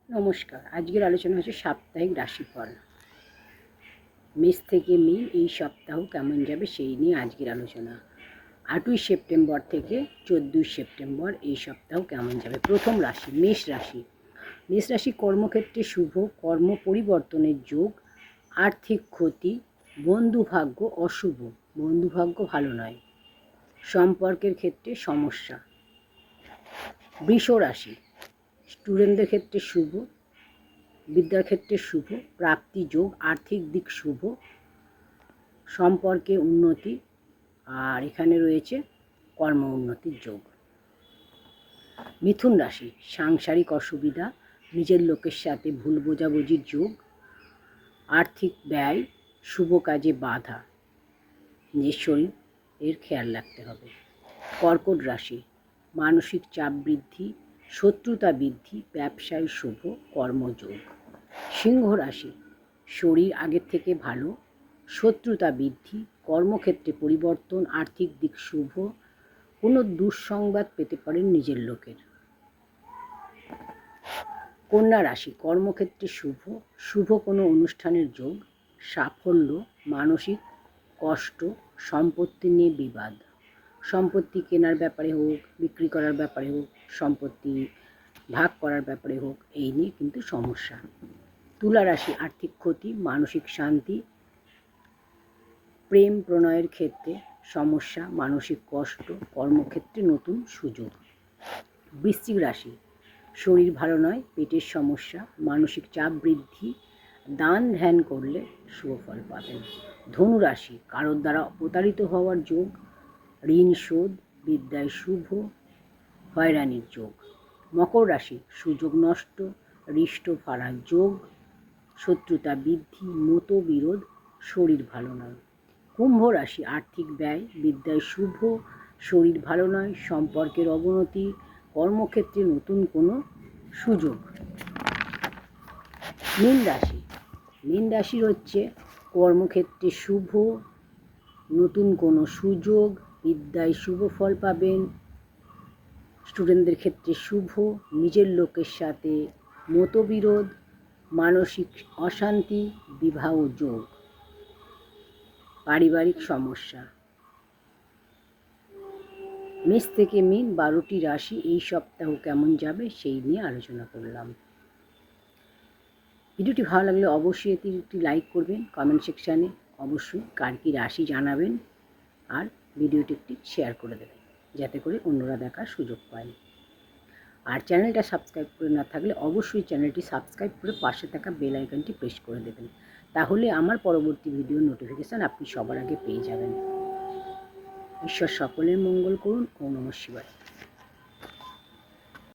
নমস্কার। আজকের আলোচনা হচ্ছে সাপ্তাহিক রাশিফল। মেষ থেকে মীন এই সপ্তাহ কেমন যাবে সেই নিয়ে আজকের আলোচনা। 8ই সেপ্টেম্বর থেকে 14ই সেপ্টেম্বর এই সপ্তাহ কেমন যাবে। প্রথম রাশি মেষ রাশি। মেষ রাশি কর্মক্ষেত্রে শুভ, কর্ম পরিবর্তনের যোগ, আর্থিক ক্ষতি, বন্ধুভাগ্য অশুভ, বন্ধুভাগ্য ভালো নয়, সম্পর্কের ক্ষেত্রে সমস্যা। বৃষ রাশি স্টুডেন্টদের ক্ষেত্রে শুভ, বিদ্যার ক্ষেত্রে শুভ, প্রাপ্তি যোগ, আর্থিক দিক শুভ, সম্পর্কে উন্নতি, আর এখানে রয়েছে কর্ম উন্নতির যোগ। মিথুন রাশি সাংসারিক অসুবিধা, নিজের লোকের সাথে ভুল বোঝাবুঝির যোগ, আর্থিক ব্যয়, শুভ কাজে বাধা, নিজের শরীরের খেয়াল রাখতে হবে। কর্কট রাশি মানসিক চাপ বৃদ্ধি, শত্রুতা বৃদ্ধি, ব্যবসায় শুভ, কর্মযোগ। সিংহ রাশি শরীর আগের থেকে ভালো, শত্রুতা বৃদ্ধি, কর্মক্ষেত্রে পরিবর্তন, আর্থিক দিক শুভ, কোনো দুঃসংবাদ পেতে পারেন নিজের লোকের। কন্যা রাশি কর্মক্ষেত্রে শুভ, শুভ কোনো অনুষ্ঠানের যোগ, সাফল্য, মানসিক কষ্ট, সম্পত্তি নিয়ে বিবাদ, সম্পত্তি কেনার ব্যাপারে হোক, বিক্রি করার ব্যাপারে হোক, সম্পত্তি ভাগ করার ব্যাপারে হোক, এই নিয়ে কিন্তু সমস্যা। তুলা রাশি আর্থিক ক্ষতি, মানসিক শান্তি, প্রেম প্রণয়ের ক্ষেত্রে সমস্যা, মানসিক কষ্ট, কর্মক্ষেত্রে নতুন সুযোগ। বৃশ্চিক রাশি শরীর ভালো নয়, পেটের সমস্যা, মানসিক চাপ বৃদ্ধি, দান ধ্যান করলে শুভ ফল পাবেন। ধনু রাশি কারোর দ্বারা প্রতারিত হওয়ার যোগ, ঋণ শোধ, বিদ্যায় শুভ, হয়রানির যোগ। মকর রাশি সুযোগ নষ্ট, হৃষ্ট ফাড়ার যোগ, শত্রুতা বৃদ্ধি, মতবিরোধ, শরীর ভালো নয়। কুম্ভ রাশি আর্থিক ব্যয়, বিদ্যায় শুভ, শরীর ভালো নয়, সম্পর্কের অবনতি, কর্মক্ষেত্রে নতুন কোনো সুযোগ। মীন রাশি মীন রাশির হচ্ছে কর্মক্ষেত্রে শুভ, নতুন কোনো সুযোগ, বিদ্যায় শুভ ফল পাবেন, স্টুডেন্টদের ক্ষেত্রে শুভ, নিজের লোকের সাথে মতবিরোধ, মানসিক অশান্তি, বিবাহ যোগ, পারিবারিক সমস্যা। মেষ থেকে মীন 12টি রাশি এই সপ্তাহ কেমন যাবে সেই নিয়ে আলোচনা করলাম। ভিডিওটি ভালো লাগলে অবশ্যই একটি লাইক করবেন, কমেন্ট সেকশানে অবশ্যই কার কী রাশি জানাবেন, আর ভিডিওটি একটি শেয়ার করে দেবেন যাতে করে অন্যরা দেখার সুযোগ পায়। আর চ্যানেলটা সাবস্ক্রাইব করে না থাকলে অবশ্যই চ্যানেলটি সাবস্ক্রাইব করে পাশে থাকা বেল আইকনটি প্রেস করে দেবেন, তাহলে আমার পরবর্তী ভিডিও নোটিফিকেশান আপনি সবার আগে পেয়ে যাবেন। ঈশ্বর সকলের মঙ্গল করুন। ওম নমঃ শিবায়।